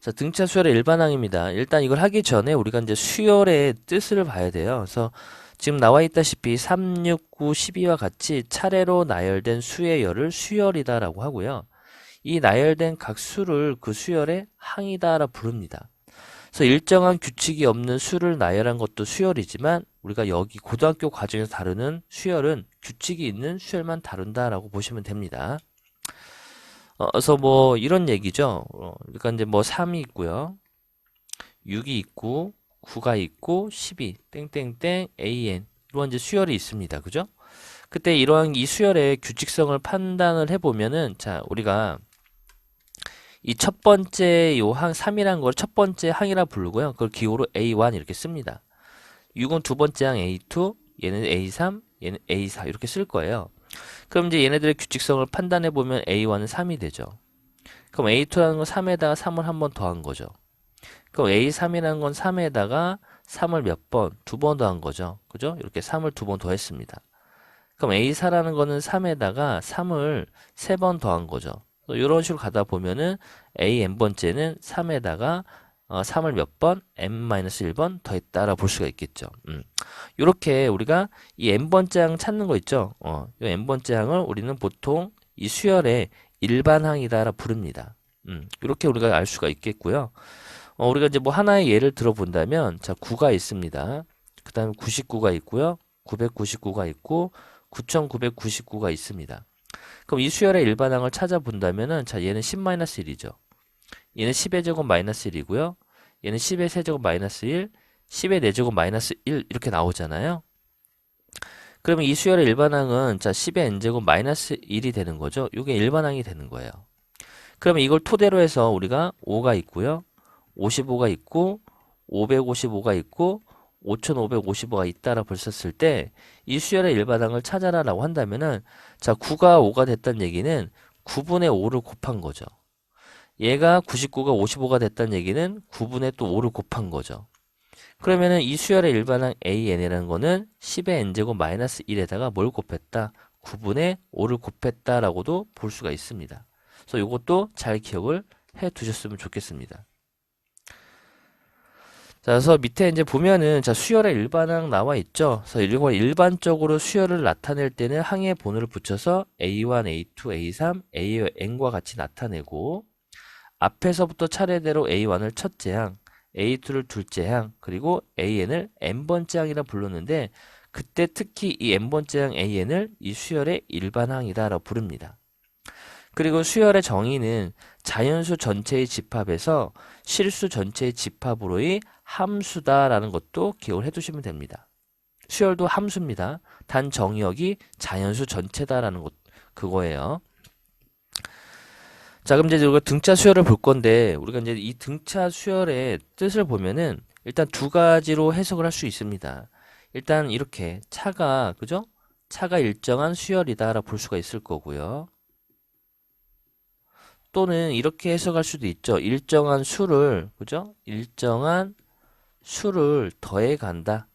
자, 등차 수열의 일반항입니다. 일단 이걸 하기 전에 우리가 이제 수열의 뜻을 봐야 돼요. 그래서 지금 나와 있다시피 3, 6, 9, 12와 같이 차례로 나열된 수의 열을 수열이다라고 하고요. 이 나열된 각 수를 그 수열의 항이다라 부릅니다. 그래서 일정한 규칙이 없는 수를 나열한 것도 수열이지만 우리가 여기 고등학교 과정에서 다루는 수열은 규칙이 있는 수열만 다룬다라고 보시면 됩니다. 그래서 뭐 이런 얘기죠. 그러니까 이제 뭐 3이 있고요. 6이 있고 9가 있고 12 땡땡땡 AN 이런 이제 수열이 있습니다. 그죠? 그때 이러한 이 수열의 규칙성을 판단을 해보면은 자 우리가 이 첫 번째 요 항 3이라는 걸 첫 번째 항이라 부르고요. 그걸 기호로 A1 이렇게 씁니다. 6은 두 번째 항 A2, 얘는 A3, 얘는 A4 이렇게 쓸 거예요. 그럼 이제 얘네들의 규칙성을 판단해 보면 A1은 3이 되죠. 그럼 A2라는 건 3에다가 3을 한 번 더한 거죠. 그럼 A3이라는 건 3에다가 3을 몇 번? 두 번 더한 거죠. 그죠? 이렇게 3을 두 번 더했습니다. 그럼 A4라는 거는 3에다가 3을 세 번 더한 거죠. 이런 식으로 가다 보면은 A n번째는 3에다가 3을 몇 번? n-1번 더했다라 볼 수가 있겠죠. 이렇게 우리가 이 n번째 항 찾는 거 있죠. 이 n번째 항을 우리는 보통 이 수열의 일반항이다라 부릅니다. 이렇게 우리가 알 수가 있겠고요. 우리가 이제 뭐 하나의 예를 들어본다면, 자, 9가 있습니다. 그 다음에 99가 있고요. 999가 있고, 9999가 있습니다. 그럼 이 수열의 일반항을 찾아본다면은, 자, 얘는 10-1이죠. 얘는 10의 제곱 마이너스 1이고요. 얘는 10의 세제곱 마이너스 1, 10의 4제곱 마이너스 1 이렇게 나오잖아요. 그러면 이 수열의 일반항은 자 10의 n제곱 마이너스 1이 되는 거죠. 이게 일반항이 되는 거예요. 그러면 이걸 토대로 해서 우리가 5가 있고요. 55가 있고 555가 있고 5555가 있다라 벌썼을 때 이 수열의 일반항을 찾아라라고 한다면은 자 9가 5가 됐다는 얘기는 9분의 5를 곱한 거죠. 얘가 99가 55가 됐다는 얘기는 9분의 또 5를 곱한 거죠. 그러면은 이 수열의 일반항 AN이라는 거는 10의 n제곱 마이너스 1에다가 뭘 곱했다? 9분의 5를 곱했다라고도 볼 수가 있습니다. 그래서 이것도 잘 기억을 해 두셨으면 좋겠습니다. 자, 그래서 밑에 이제 보면은 자 수열의 일반항 나와 있죠. 그래서 이걸 일반적으로 수열을 나타낼 때는 항의 번호를 붙여서 A1, A2, A3, AN과 같이 나타내고 앞에서부터 차례대로 A1을 첫째 항, A2를 둘째 항, 그리고 AN을 n번째 항이라 불렀는데 그때 특히 이 n번째 항 AN을 이 수열의 일반항이다라고 부릅니다. 그리고 수열의 정의는 자연수 전체의 집합에서 실수 전체의 집합으로의 함수다라는 것도 기억을 해두시면 됩니다. 수열도 함수입니다. 단 정의역이 자연수 전체다라는 것 그거예요. 자, 그럼 이제 우리가 등차 수열을 볼 건데 우리가 이제 이 등차 수열의 뜻을 보면은 일단 두 가지로 해석을 할 수 있습니다. 일단 이렇게 차가 그죠? 차가 일정한 수열이다라고 볼 수가 있을 거고요. 또는 이렇게 해석할 수도 있죠. 일정한 수를 그죠? 일정한 수를 더해 간다.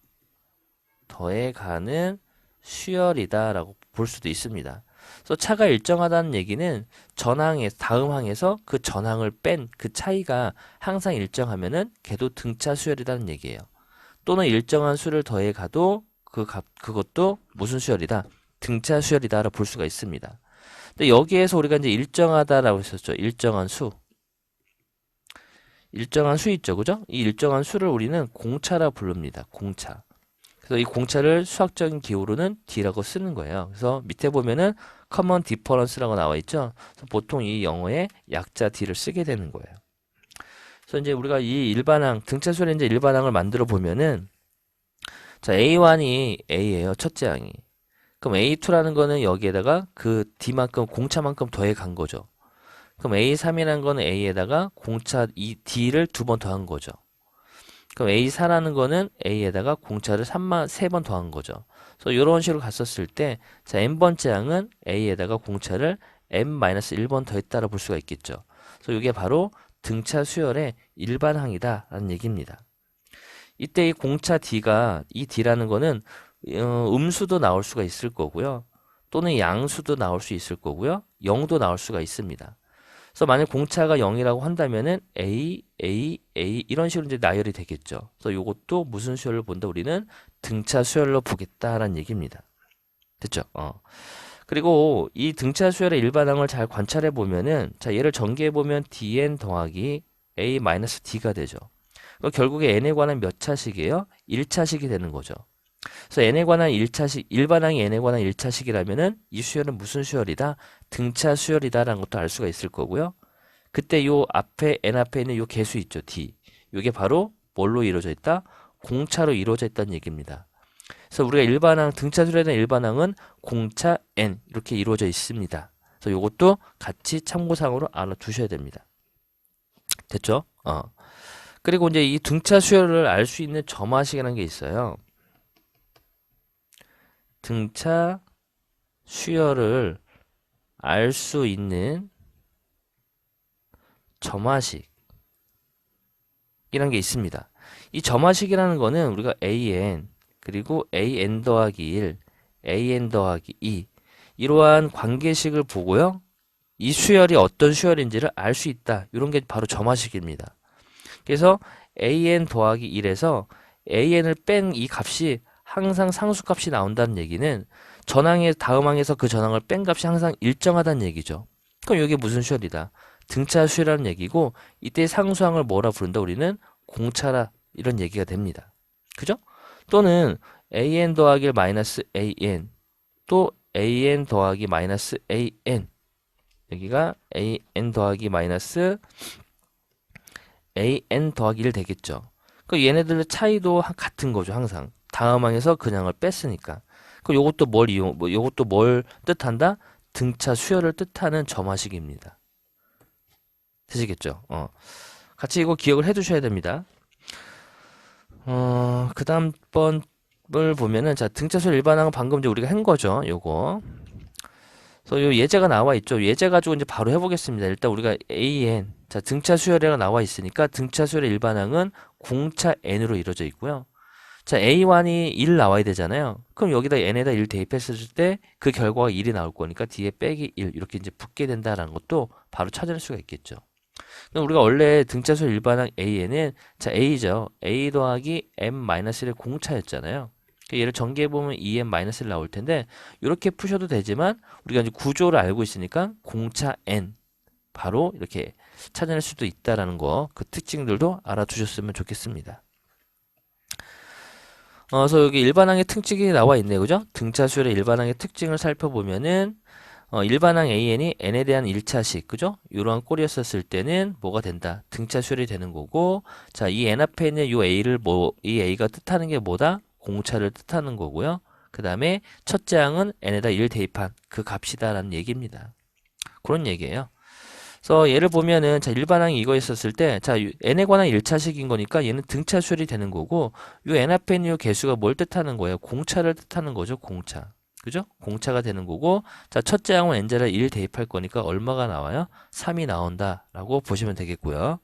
더해 가는 수열이다라고 볼 수도 있습니다. 그래서 차가 일정하다는 얘기는 전항에 다음 항에서 그 전항을 뺀 그 차이가 항상 일정하면은 걔도 등차 수열이라는 얘기예요. 또는 일정한 수를 더해 가도 그것도 무슨 수열이다? 등차 수열이다라고 볼 수가 있습니다. 근데 여기에서 우리가 이제 일정하다라고 했었죠. 일정한 수. 일정한 수 있죠. 그죠? 이 일정한 수를 우리는 공차라 부릅니다. 공차. 그래서 이 공차를 수학적인 기호로는 D라고 쓰는 거예요. 그래서 밑에 보면은 common difference라고 나와 있죠. 그래서 보통 이 영어에 약자 D를 쓰게 되는 거예요. 그래서 이제 우리가 이 일반항, 등차수열의 이제 일반항을 만들어 보면은 자, A1이 A예요. 첫째 항이. 그럼 A2라는 거는 여기에다가 그 D만큼 공차만큼 더해 간 거죠. 그럼 A3이라는 거는 A에다가 공차 이 D를 두 번 더한 거죠. 그럼 A4라는 거는 A에다가 공차를 3번 더한 거죠. 그래서 이런 식으로 갔었을 때, 자, n번째 항은 A에다가 공차를 n-1번 더했다라 볼 수가 있겠죠. 그래서 이게 바로 등차 수열의 일반항이다라는 얘기입니다. 이때 이 공차 D가, 이 D라는 거는 음수도 나올 수가 있을 거고요. 또는 양수도 나올 수 있을 거고요. 0도 나올 수가 있습니다. 그래서 만약 공차가 0이라고 한다면은 A 이런 식으로 이제 나열이 되겠죠. 그래서 이것도 무슨 수열을 본다? 우리는 등차 수열로 보겠다라는 얘기입니다. 됐죠? 그리고 이 등차 수열의 일반항을 잘 관찰해 보면은 자, 얘를 전개해 보면 dn 더하기 a-d가 되죠. 결국에 n에 관한 몇 차식이에요? 1차식이 되는 거죠. 그래서 n에 관한 1차식, 일반항이 n에 관한 1차식이라면은 이 수열은 무슨 수열이다? 등차 수열이다라는 것도 알 수가 있을 거고요. 그때 요 앞에 n 앞에 있는 요 개수 있죠, d. 요게 바로 뭘로 이루어져 있다? 공차로 이루어져 있다는 얘기입니다. 그래서 우리가 일반항, 등차 수열에 대한 일반항은 공차 n 이렇게 이루어져 있습니다. 그래서 요것도 같이 참고사항으로 알아두셔야 됩니다. 됐죠? 그리고 이제 이 등차 수열을 알 수 있는 점화식이라는 게 있어요. 등차 수열을 알 수 있는 점화식이라는 게 있습니다. 이 점화식이라는 거는 우리가 an 그리고 an 더하기 1, an 더하기 2 이러한 관계식을 보고요. 이 수열이 어떤 수열인지를 알 수 있다. 이런 게 바로 점화식입니다. 그래서 an 더하기 1에서 an을 뺀 이 값이 항상 상수값이 나온다는 얘기는 전항의 다음 항에서 그 전항을 뺀 값이 항상 일정하다는 얘기죠. 그럼 이게 무슨 수열이다? 등차 수열이라는 얘기고 이때 상수항을 뭐라 부른다? 우리는 공차라 이런 얘기가 됩니다. 그죠? 또는 an 더하기 마이너스 an 또 an 더하기 마이너스 an 여기가 an 더하기 마이너스 an 더하기 1 되겠죠. 그 얘네들의 차이도 같은 거죠. 항상 다음 항에서 그냥을 뺐으니까. 그 요것도 요것도 뭘 뜻한다? 등차 수열을 뜻하는 점화식입니다. 되시겠죠? 같이 이거 기억을 해 두셔야 됩니다. 그 다음 번을 보면은, 자, 등차 수열 일반항은 방금 이제 우리가 한 거죠. 요거. 그래서 요 예제가 나와 있죠. 예제 가지고 이제 바로 해보겠습니다. 일단 우리가 AN, 자, 등차 수열이가 나와 있으니까 등차 수열의 일반항은 공차 N으로 이루어져 있고요. 자, A1이 1 나와야 되잖아요. 그럼 여기다 N에다 1 대입했을 때 그 결과가 1이 나올 거니까 뒤에 빼기 1 이렇게 이제 붙게 된다라는 것도 바로 찾을 수가 있겠죠. 그럼 우리가 원래 등차 수열 일반항 AN은 자, A죠. A 더하기 M-1의 공차였잖아요. 얘를 전개해보면 2n-1 나올 텐데 이렇게 푸셔도 되지만 우리가 이제 구조를 알고 있으니까 공차 n 바로 이렇게 찾아낼 수도 있다라는 거, 그 특징들도 알아두셨으면 좋겠습니다. 그래서 여기 일반항의 특징이 나와 있네요. 그죠? 등차 수열의 일반항의 특징을 살펴보면은 일반항 AN이 n에 대한 1차식, 그죠? 이러한 꼴이었었을 때는 뭐가 된다? 등차 수열이 되는 거고, 자, 이 n 앞에 있는 이 a를 이 a가 뜻하는 게 뭐다? 공차를 뜻하는 거고요. 그 다음에 첫째 항은 n에다 1 대입한 그 값이다라는 얘기입니다. 그런 얘기예요. 그래서 예를 보면은 자, 일반항이 이거 있었을 때 자, n에 관한 1차식인 거니까 얘는 등차 수열이 되는 거고 이 n 앞에 있는 이 개수가 뭘 뜻하는 거예요? 공차를 뜻하는 거죠. 공차. 그죠? 공차가 되는 거고 자, 첫째 항은 n자를 1 대입할 거니까 얼마가 나와요? 3이 나온다라고 보시면 되겠고요.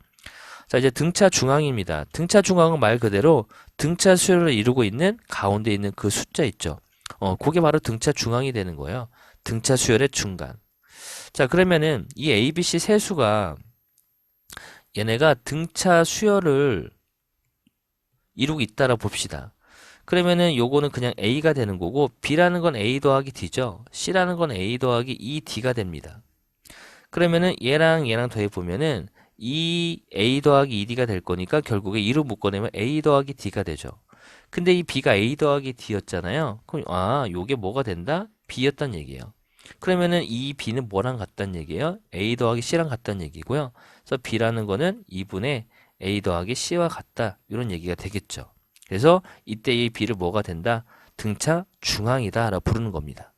자, 이제 등차 중앙입니다. 등차 중앙은 말 그대로 등차 수열을 이루고 있는 가운데 있는 그 숫자 있죠. 그게 바로 등차 중앙이 되는 거예요. 등차 수열의 중간. 자, 그러면은 이 A, B, C 세 수가 얘네가 등차 수열을 이루고 있다라 봅시다. 그러면은 요거는 그냥 A가 되는 거고 B라는 건 A 더하기 D죠. C라는 건 A 더하기 2D가 됩니다. 그러면은 얘랑 더해 보면은 이 A 더하기 2D가 될 거니까 결국에 2로 묶어내면 A 더하기 D가 되죠. 근데 이 B가 A 더하기 D였잖아요. 그럼 요게 뭐가 된다? B였단 얘기예요. 그러면은 이 B는 뭐랑 같단 얘기예요? A 더하기 C랑 같단 얘기고요. 그래서 B라는 거는 2분의 A 더하기 C와 같다. 이런 얘기가 되겠죠. 그래서 이때 이 B를 뭐가 된다? 등차 중앙이다 라고 부르는 겁니다.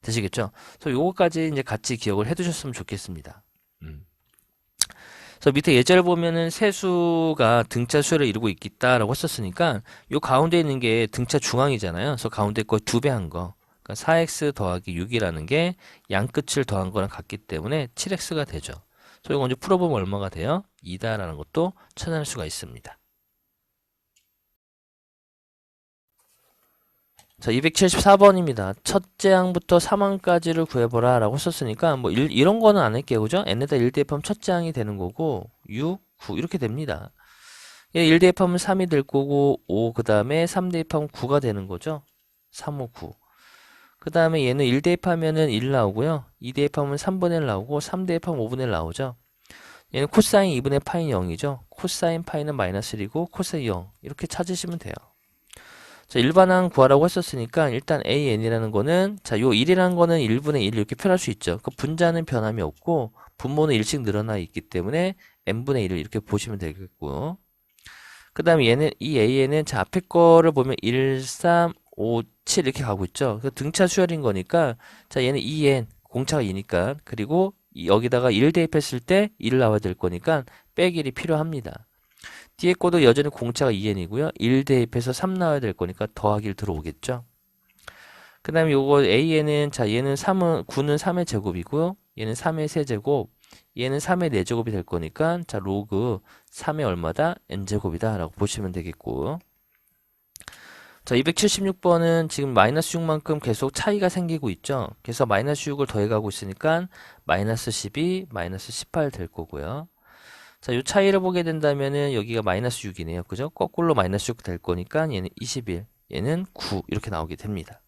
되시겠죠? 그래서 요거까지 이제 같이 기억을 해 두셨으면 좋겠습니다. 그래서 밑에 예제를 보면은 세수가 등차 수열을 이루고 있겠다라고 했었으니까 요 가운데 있는 게 등차 중앙이잖아요. 그래서 가운데 거 2배 한 거. 그러니까 4x 더하기 6이라는 게 양끝을 더한 거랑 같기 때문에 7x가 되죠. 그래서 이거 먼저 풀어보면 얼마가 돼요? 2다라는 것도 찾아낼 수가 있습니다. 자, 274번입니다. 첫째 항부터 3항까지를 구해보라 라고 썼으니까 뭐 이런 거는 안 할게요. 그죠? n에다 1 대입하면 첫째 항이 되는 거고 6, 9 이렇게 됩니다. 1 대입하면 3이 될 거고 5 그 다음에 3 대입하면 9가 되는 거죠. 3, 5, 9. 그 다음에 얘는 1 대입하면은 1 나오고요. 2 대입하면 3분의 1 나오고 3 대입하면 5분의 1 나오죠. 얘는 코사인 2분의 파이 0이죠. 코사인 파이는 마이너스 1이고 코사인 0 이렇게 찾으시면 돼요. 자, 일반항 구하라고 했었으니까 일단 AN이라는 거는 자, 요 1이라는 거는 1분의 1 이렇게 표현할 수 있죠. 그 분자는 변함이 없고 분모는 1씩 늘어나 있기 때문에 n분의 1을 이렇게 보시면 되겠고요. 그 다음에 얘는 이 AN은 자, 앞에 거를 보면 1, 3, 5, 7 이렇게 가고 있죠. 그 등차 수열인 거니까 자, 얘는 2n 공차가 2니까 그리고 여기다가 1 대입했을 때 1 나와야 될 거니까 빼기 1이 필요합니다. 뒤에 거도 여전히 공차가 2n이고요. 1 대입해서 3 나와야 될 거니까 더하기 1 들어오겠죠. 그 다음에 요거 AN은 자, 얘는 9는 3의 제곱이고요. 얘는 3의 세제곱, 얘는 3의 4제곱이 될 거니까 자, 로그 3의 얼마다? n제곱이다 라고 보시면 되겠고. 자, 276번은 지금 마이너스 6만큼 계속 차이가 생기고 있죠. 그래서 마이너스 6을 더해가고 있으니까 마이너스 12, 마이너스 18 될 거고요. 자, 이 차이를 보게 된다면은 여기가 마이너스 6이네요. 그죠? 거꾸로 마이너스 6 될 거니까 얘는 21, 얘는 9 이렇게 나오게 됩니다.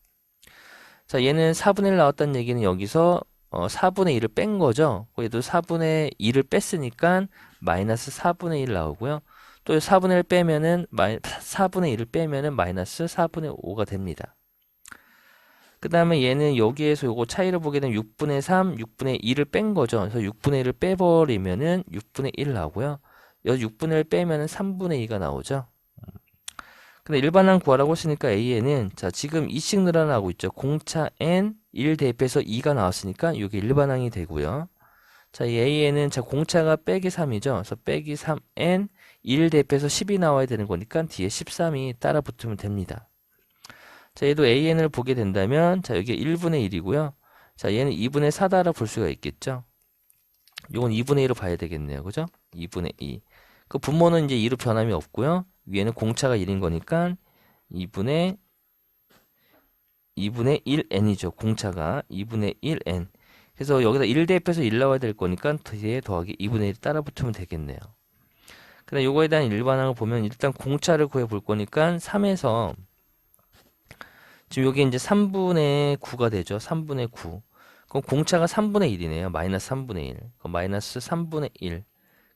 자, 얘는 4분의 1 나왔다는 얘기는 여기서 4분의 1을 뺀 거죠. 얘도 4분의 1을 뺐으니까 마이너스 4분의 1 나오고요. 또 4분의 1 빼면은 4분의 1을 빼면은 마이너스 4분의 5가 됩니다. 그 다음에 얘는 여기에서 요거 차이를 보게 되면 6분의 3, 6분의 2를 뺀 거죠. 그래서 6분의 1을 빼버리면은 6분의 1 나오고요. 여기 6분의 1 빼면은 3분의 2가 나오죠. 근데 일반항 구하라고 했으니까 AN은 자, 지금 2씩 늘어나고 있죠. 공차 N 1 대입해서 2가 나왔으니까 이게 일반항이 되고요. 자, 이 AN은 자, 공차가 빼기 3이죠. 그래서 빼기 3N 1 대입해서 10이 나와야 되는 거니까 뒤에 13이 따라 붙으면 됩니다. 자, 얘도 AN을 보게 된다면 자, 여기 1분의 1이고요. 자, 얘는 2분의 4다라 볼 수가 있겠죠. 요건 2분의 1로 봐야 되겠네요. 그죠? 2분의 2. 그 분모는 이제 2로 변함이 없고요. 위에는 공차가 1인 거니까 2분의 1n이죠. 공차가 2분의 1n. 그래서 여기다 1 대입해서 1 나와야 될 거니까 뒤에 더하기 2분의 1이 따라 붙으면 되겠네요. 근데 요거에 대한 일반항을 보면 일단 공차를 구해 볼 거니까 3에서 지금 여기 이제 3분의 9가 되죠. 3분의 9. 그럼 공차가 3분의 1이네요. 마이너스 3분의 1. 그럼 마이너스 3분의 1.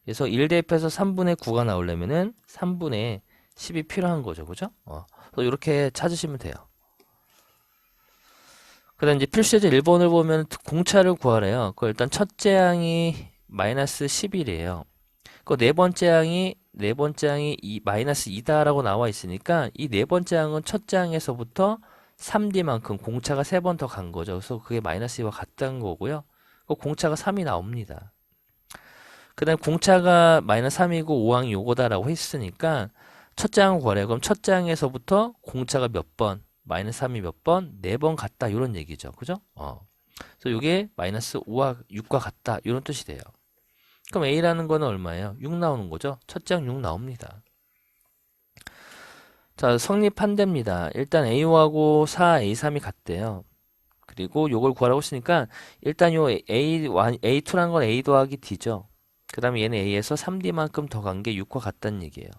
그래서 1 대입해서 3분의 9가 나오려면은 3분의 10이 필요한 거죠. 그죠? 그래서 이렇게 찾으시면 돼요. 그 다음 이제 필수제제 1번을 보면 공차를 구하래요. 그 일단 첫째 항이 마이너스 11이에요. 그 네 번째 항이 마이너스 2다라고 나와 있으니까 이 네 번째 항은 첫째 항에서부터 3D만큼 공차가 3번 더 간 거죠. 그래서 그게 마이너스 2와 같다는 거고요. 그 공차가 3이 나옵니다. 그 다음 공차가 마이너스 3이고 5항이 요거다라고 했으니까 첫째 항을 구하래요. 그럼 첫째 항에서부터 공차가 몇 번, 마이너스 3이 몇 번, 4번 같다 이런 얘기죠. 그죠? 그래서 이게 마이너스 5와 6과 같다 이런 뜻이 돼요. 그럼 A라는 거는 얼마예요? 6 나오는 거죠? 첫째 항 6 나옵니다. 자, 성립한답니다. 일단 A5하고 4, A3이 같대요. 그리고 요걸 구하라고 했으니까 일단 요 A2란 건 A 더하기 D죠. 그 다음에 얘는 A에서 3D만큼 더 간 게 6과 같다는 얘기예요.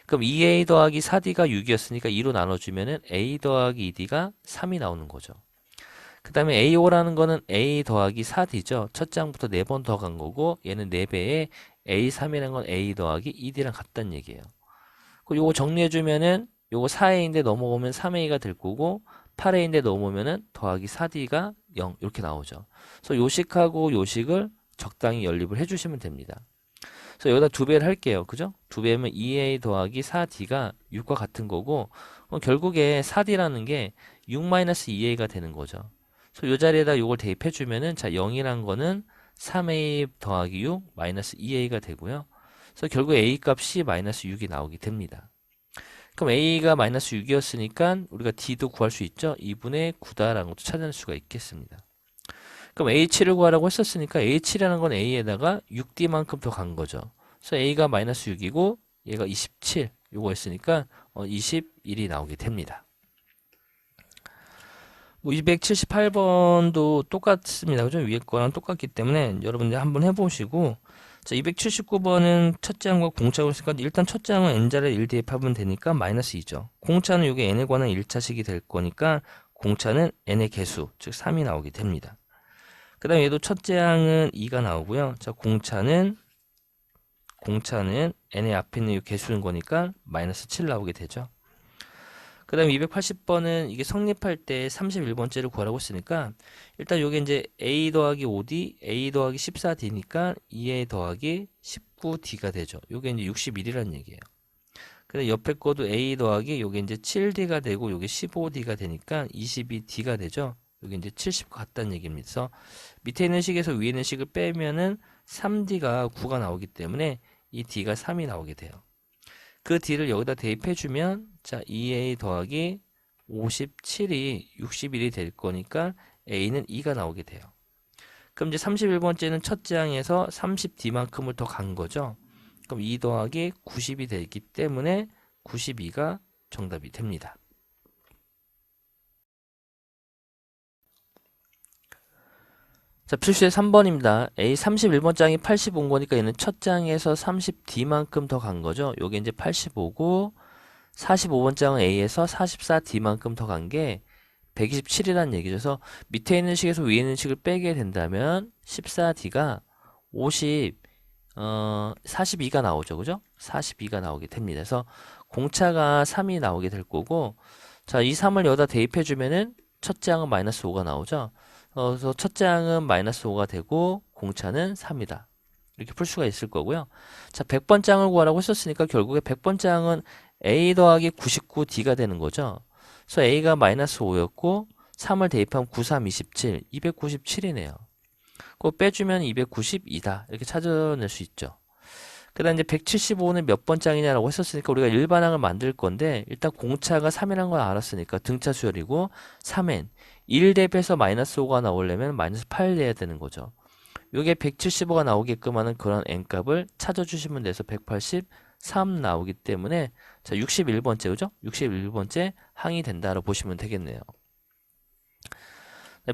그럼 2A 더하기 4D가 6이었으니까 2로 나눠주면은 A 더하기 2D가 3이 나오는 거죠. 그 다음에 A5라는 거는 A 더하기 4D죠. 첫 장부터 4번 더 간 거고 얘는 4배에 A3이라는 건 A 더하기 2D랑 같다는 얘기예요. 그리고 요거 정리해주면은 요거 4A인데 넘어오면 3A가 될 거고 8A인데 넘어오면은 더하기 4D가 0 이렇게 나오죠. 그래서 요식하고 요식을 적당히 연립을 해주시면 됩니다. 그래서 여기다 2배를 할게요. 그죠? 2배면 2A 더하기 4D가 6과 같은 거고 결국에 4D라는 게 6-2A가 되는 거죠. 그래서 이 자리에다 이걸 대입해주면은 자 0이란 거는 3A 더하기 6 마이너스 2A가 되고요. 그래서 결국 A 값이 마이너스 6이 나오게 됩니다. 그럼 A가 마이너스 6이었으니까 우리가 D도 구할 수 있죠. 2분의 9다라는 것도 찾아낼 수가 있겠습니다. 그럼 H를 구하라고 했었으니까 H라는 건 A에다가 6D만큼 더 간 거죠. 그래서 A가 마이너스 6이고 얘가 27 요거 했으니까 21이 나오게 됩니다. 뭐 278번도 똑같습니다. 그죠? 위에 거랑 똑같기 때문에 여러분들 한번 해보시고, 자, 279번은 첫째 항과 공차가 있으니까 일단 첫째 항은 n자를 1 대입하면 되니까 마이너스 2죠. 공차는 이게 n에 관한 1차식이 될 거니까 공차는 n의 개수, 즉 3이 나오게 됩니다. 그 다음에 얘도 첫째 항은 2가 나오고요. 자, 공차는 n의 앞에 있는 이 개수인 거니까 마이너스 7 나오게 되죠. 그 다음에 280번은 이게 성립할 때 31번째를 구하라고 했으니까 일단 요게 이제 a 더하기 5d, a 더하기 14d니까 2a 더하기 19d가 되죠. 요게 이제 61이라는 얘기예요. 그다음 옆에 거도 a 더하기 요게 이제 7d가 되고 요게 15d가 되니까 22d가 되죠. 요게 이제 70과 같다는 얘기입니다. 그래서 밑에 있는 식에서 위에 있는 식을 빼면은 3d가 9가 나오기 때문에 이 d가 3이 나오게 돼요. 그 d를 여기다 대입해주면 자 2a 더하기 57이 61이 될 거니까 a는 2가 나오게 돼요. 그럼 이제 31번째는 첫째 항에서 30d만큼을 더 간 거죠. 그럼 2 더하기 90이 되기 때문에 92가 정답이 됩니다. 자, 필수의 3번입니다. A 31번 장이 85온 거니까 얘는 첫 장에서 30D만큼 더 간 거죠. 요게 이제 85고 45번 장은 A에서 44D만큼 더 간 게 127이라는 얘기죠. 그래서 밑에 있는 식에서 위에 있는 식을 빼게 된다면 14D가 42가 나오죠. 그죠? 42가 나오게 됩니다. 그래서 공차가 3이 나오게 될 거고 자, 이 3을 여기다 대입해 주면은 첫째 항은 마이너스 5가 나오죠. 그래서 첫째 항은 마이너스 5가 되고 공차는 3이다. 이렇게 풀 수가 있을 거고요. 자, 100번째 항을 구하라고 했었으니까 결국에 100번째 항은 a 더하기 99d가 되는 거죠. 그래서 a가 마이너스 5였고 3을 대입하면 9, 3, 27, 297이네요. 그거 빼주면 292다. 이렇게 찾아낼 수 있죠. 그 다음 이제 175는 몇 번장이냐라고 했었으니까 우리가 일반항을 만들 건데 일단 공차가 3이라는 걸 알았으니까 등차 수열이고 3n 1 대입해서 마이너스 5가 나오려면 마이너스 8 내야 되는 거죠. 요게 175가 나오게끔 하는 그런 n값을 찾아주시면 돼서 183 나오기 때문에 자 61번째 그죠? 61번째 항이 된다라고 보시면 되겠네요.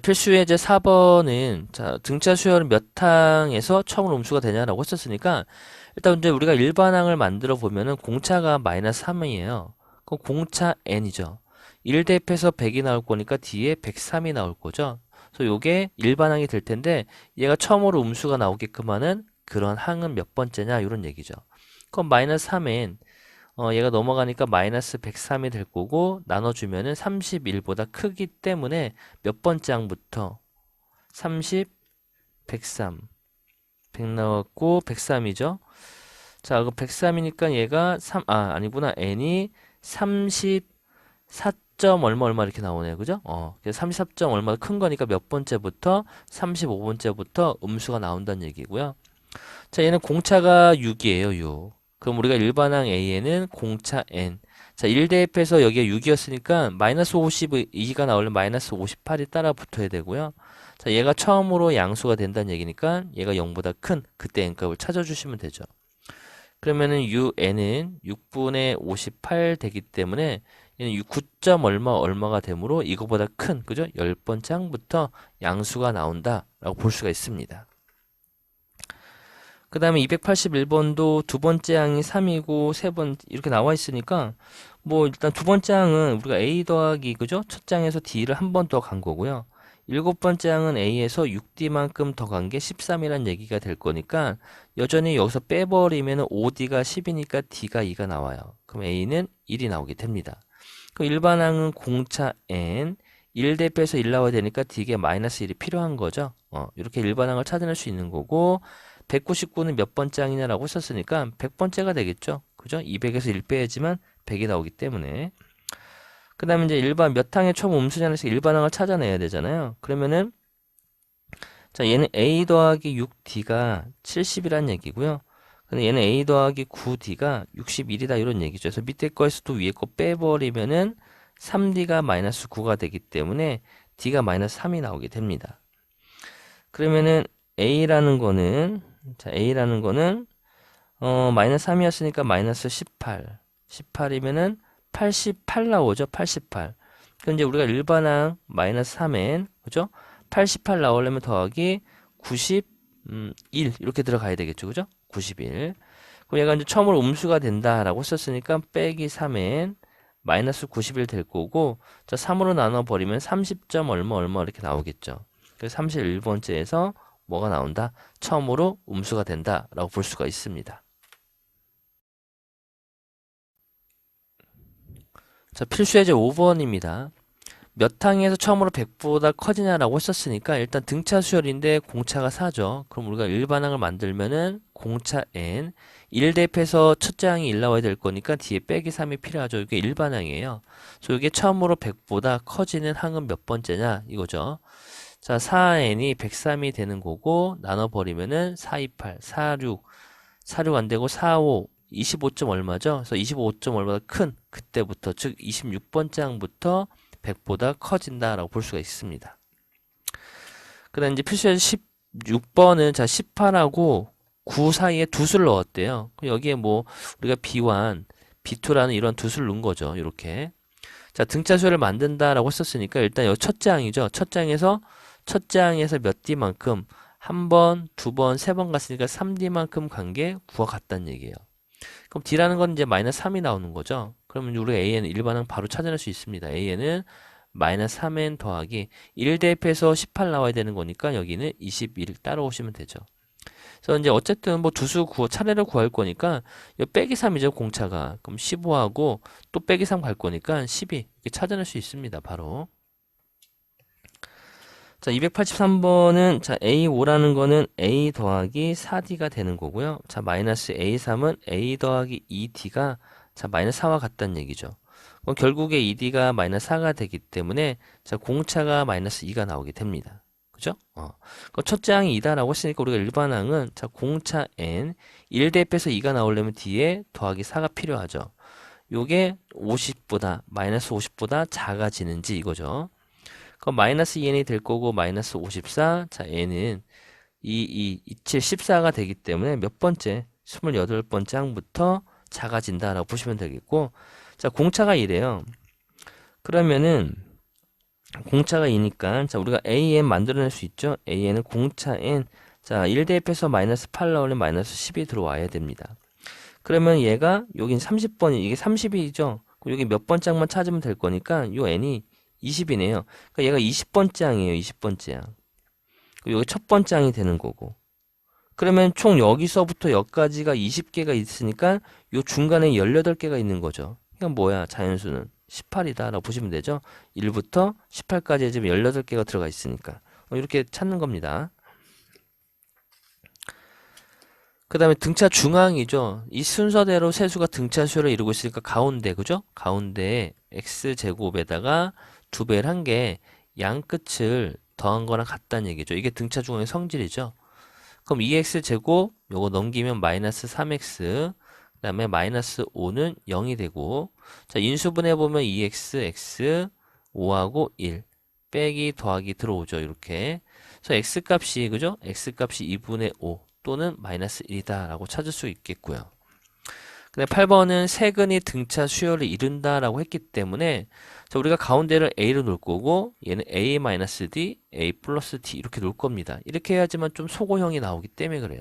필수 예제 4번은 자 등차 수열은 몇 항에서 처음으로 음수가 되냐라고 했었으니까 일단 이제 우리가 일반항을 만들어 보면은 공차가 마이너스 3이에요. 그럼 공차 n이죠. 1 대입해서 100이 나올 거니까 뒤에 103이 나올 거죠. 그래서 요게 일반항이 될 텐데 얘가 처음으로 음수가 나오게끔 하는 그런 항은 몇 번째냐 이런 얘기죠. 그럼 마이너스 3은 얘가 넘어가니까 마이너스 103이 될 거고 나눠주면은 31보다 크기 때문에 몇 번째 항부터 30, 103 100 나왔고 103이죠. 자, 그 103이니까 얘가 아니구나. n이 34점 얼마 이렇게 나오네요. 그죠? 그래서 34점 얼마 큰 거니까 몇 번째부터 35번째부터 음수가 나온다는 얘기고요. 자, 얘는 공차가 6이에요, 6. 그럼 우리가 일반항 A에는 공차 N. 자, 1 대입해서 여기가 6이었으니까 마이너스 52가 나오려면 마이너스 58이 따라 붙어야 되고요. 자, 얘가 처음으로 양수가 된다는 얘기니까 얘가 0보다 큰 그때 n값을 찾아주시면 되죠. 그러면은 UN은 6분의 58 되기 때문에 얘는 9점 얼마가 되므로 이거보다 큰, 그죠? 10번째 항부터 양수가 나온다라고 볼 수가 있습니다. 그 다음에 281번도 두 번째 항이 3이고 세 번 이렇게 나와 있으니까 뭐 일단 두 번째 항은 우리가 A 더하기 그죠? 첫 장에서 D를 한 번 더 간 거고요. 일곱 번째 항은 A에서 6D만큼 더 간 게 13이란 얘기가 될 거니까 여전히 여기서 빼버리면 5D가 10이니까 D가 2가 나와요. 그럼 A는 1이 나오게 됩니다. 그럼 일반항은 공차 N 1 대입해서 1 나와야 되니까 D가 마이너스 1이 필요한 거죠. 이렇게 일반항을 찾아낼 수 있는 거고 199는 몇 번째 항이냐라고 했었으니까 100번째가 되겠죠. 그죠? 200에서 1 빼야지만 100이 나오기 때문에. 그 다음에 이제 일반 몇 항의 처음 음수냐를 해서 일반항을 찾아내야 되잖아요. 그러면은 자 얘는 A 더하기 6D가 70이란 얘기고요. 근데 얘는 A 더하기 9D가 61이다 이런 얘기죠. 그래서 밑에 거에서도 위에 거 빼버리면은 3D가 마이너스 9가 되기 때문에 D가 마이너스 3이 나오게 됩니다. 그러면은 A라는 거는 마이너스 3이었으니까 마이너스 18. 18이면은 88 나오죠. 88. 그럼 이제 우리가 일반항 마이너스 3n, 그죠? 88 나오려면 더하기 91 이렇게 들어가야 되겠죠, 그죠? 91. 그럼 얘가 이제 처음으로 음수가 된다라고 썼으니까 빼기 3n 마이너스 91 될 거고, 자 3으로 나눠버리면 30점 얼마 얼마 이렇게 나오겠죠. 그래서 31번째에서 뭐가 나온다? 처음으로 음수가 된다라고 볼 수가 있습니다. 자, 필수 예제 5번입니다. 몇 항에서 처음으로 100보다 커지냐라고 했었으니까 일단 등차 수열인데 공차가 4죠. 그럼 우리가 일반항을 만들면은 공차 n 1 대입해서 첫째 항이 1 나와야 될 거니까 뒤에 빼기 3이 필요하죠. 이게 일반항이에요. 그래서 이게 처음으로 100보다 커지는 항은 몇 번째냐 이거죠. 자, 4n이 103이 되는 거고 나눠버리면은 428, 46, 46 안 되고 45, 25점 얼마죠? 그래서 25점 얼마나 큰 그때부터 즉 26번째 항부터 100보다 커진다라고 볼 수가 있습니다. 그 다음 이제 필수예제 16번은 자 18하고 9 사이에 두 수를 넣었대요. 여기에 뭐 우리가 B1, B2라는 이런 두 수를 넣은 거죠. 이렇게. 자 등차 수열을 만든다라고 했었으니까 일단 여기 첫째 항이죠. 첫째 항에서 몇 D만큼 한 번, 두 번, 세 번 갔으니까 3D만큼 간 게 9와 같다는 얘기예요. 그럼 D라는 건 이제 마이너스 3이 나오는 거죠. 그러면 우리가 AN 일반항 바로 찾아낼 수 있습니다. AN은 마이너스 3N 더하기 1 대입해서 18 나와야 되는 거니까 여기는 21 따라오시면 되죠. 그래서 이제 어쨌든 뭐 두수 차례로 구할 거니까 이 빼기 3이죠, 공차가. 그럼 15하고 또 빼기 3 갈 거니까 12 이렇게 찾아낼 수 있습니다. 바로. 자, 283번은 자, A5라는 거는 A 더하기 4D가 되는 거고요. 자, 마이너스 A3은 A 더하기 2D가 자, 마이너스 4와 같다는 얘기죠. 그럼 결국에 2D가 마이너스 4가 되기 때문에 자, 공차가 마이너스 2가 나오게 됩니다. 그죠? 그럼 첫째 항이 2다라고 했으니까 우리가 일반항은 자, 공차 N 1 대입해서 2가 나오려면 뒤에 더하기 4가 필요하죠. 요게 50보다 마이너스 50보다 작아지는지 이거죠. 그럼 마이너스 2n이 될 거고 마이너스 54. 자, n은 27, 14가 되기 때문에 몇 번째? 28번째 항부터 작아진다라고 보시면 되겠고, 자, 공차가 이래요. 그러면은 공차가 2니까 자, 우리가 an 만들어낼 수 있죠? an은 공차 n. 자, 1 대입해서 마이너스 8 나오려면 마이너스 10이 들어와야 됩니다. 그러면 얘가 여긴 30번이 이게 30이죠? 여기 몇 번째 항만 찾으면 될 거니까 요 n이 20이네요. 그러니까 얘가 20번째 항이에요. 20번째 항. 여기 첫 번째 항이 되는 거고. 그러면 총 여기서부터 여기까지가 20개가 있으니까 요 중간에 18개가 있는 거죠. 이건 뭐야? 자연수는 18이다 라고 보시면 되죠. 1부터 18까지 지금 18개가 들어가 있으니까. 이렇게 찾는 겁니다. 그 다음에 등차 중앙이죠. 이 순서대로 세수가 등차 수열을 이루고 있으니까 가운데, 그죠? 가운데에 x제곱에다가 2배를 한 게 양 끝을 더한 거랑 같다는 얘기죠. 이게 등차 중앙의 성질이죠. 그럼 2x제곱 요거 넘기면 마이너스 3x 그 다음에 마이너스 5는 0이 되고 자 인수분해 보면 2x, x, 5하고 1 빼기 더하기 들어오죠. 이렇게 그래서 x값이 그죠? x값이 2분의 5 또는 마이너스 1이다 라고 찾을 수 있겠고요. 근데 8번은 세근이 등차 수열을 이룬다 라고 했기 때문에 자, 우리가 가운데를 A로 놓을 거고 얘는 A-D, A 플러스 D 이렇게 놓을 겁니다. 이렇게 해야지만 좀 소고형이 나오기 때문에 그래요.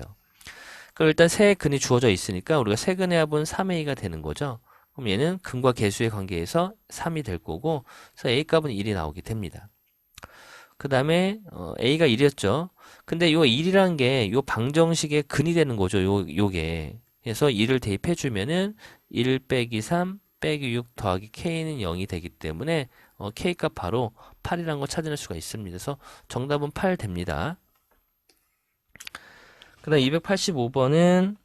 그럼 일단 세 근이 주어져 있으니까 우리가 세근의 합은 3A가 되는 거죠. 그럼 얘는 근과 계수의 관계에서 3이 될 거고 그래서 A값은 1이 나오게 됩니다. 그 다음에 A가 1이었죠. 근데 요 1이란 게 요 방정식의 근이 되는 거죠. 요게. 그래서 1을 대입해 주면은 1 빼기 3 빼기 6 더하기 K는 0이 되기 때문에 K값 바로 8이라는 걸 찾아낼 수가 있습니다. 그래서 정답은 8 됩니다. 그 다음 285번은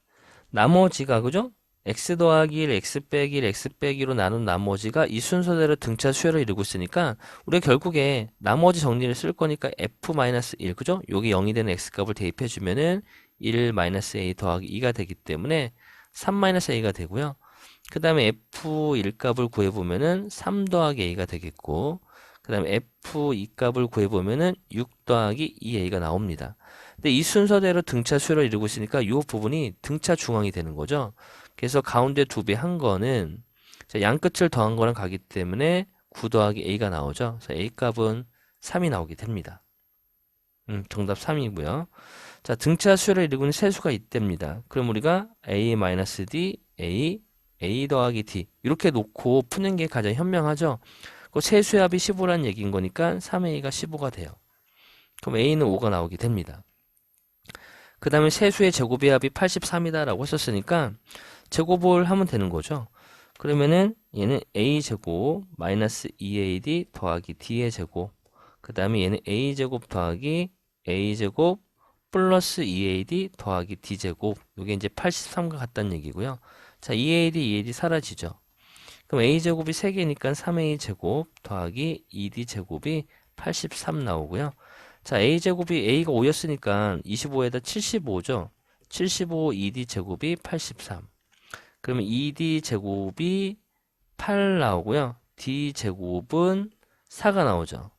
나머지가 그죠? x 더하기 1, x 빼기 1, x 빼기로 나눈 나머지가 이 순서대로 등차 수열을 이루고 있으니까 우리가 결국에 나머지 정리를 쓸 거니까 f-1 그죠? 여기 0이 되는 x값을 대입해 주면은 1-a 더하기 2가 되기 때문에 3-a가 되고요. 그 다음에 f1 값을 구해보면은 3 더하기 a가 되겠고 그 다음에 f2 값을 구해보면은 6 더하기 2a가 나옵니다. 근데 이 순서대로 등차 수열을 이루고 있으니까 이 부분이 등차 중앙이 되는 거죠. 그래서 가운데 2배 한 거는 양 끝을 더한 거랑 가기 때문에 9 더하기 a가 나오죠. 그래서 a 값은 3이 나오게 됩니다. 정답 3이고요. 자, 등차 수열을 이루는 세수가 있답니다. 그럼 우리가 a-d, a 더하기 d 이렇게 놓고 푸는 게 가장 현명하죠. 그 세수의 합이 15라는 얘기인 거니까 3a가 15가 돼요. 그럼 a는 5가 나오게 됩니다. 그 다음에 세수의 제곱의 합이 83이다 라고 했었으니까 제곱을 하면 되는 거죠. 그러면은 얘는 a제곱 마이너스 2ad 더하기 d의 제곱, 그 다음에 얘는 a제곱 더하기 a제곱 플러스 2ad 더하기 d제곱, 이게 이제 83과 같다는 얘기고요. 자, 2ad 사라지죠. 그럼 a제곱이 3개니까 3a제곱 더하기 2d제곱이 83 나오고요. 자, a제곱이 a가 5였으니까 25에다 75죠. 75 2d제곱이 83. 그러면 2d제곱이 8 나오고요. d제곱은 4가 나오죠.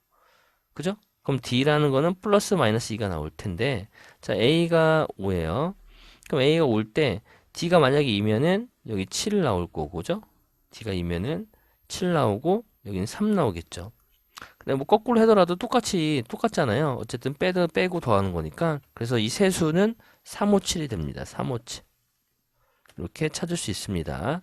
그죠? 그럼 d라는 거는 플러스 마이너스 2가 나올 텐데, 자, a가 5예요. 그럼 a가 올 때 d가 만약에 2면은 여기 7 나올 거고, 그죠? d가 2면은 7 나오고 여기는 3 나오겠죠. 근데 뭐 거꾸로 하더라도 똑같잖아요. 어쨌든 빼고 더하는 거니까. 그래서 이 세수는 357이 됩니다. 357. 이렇게 찾을 수 있습니다.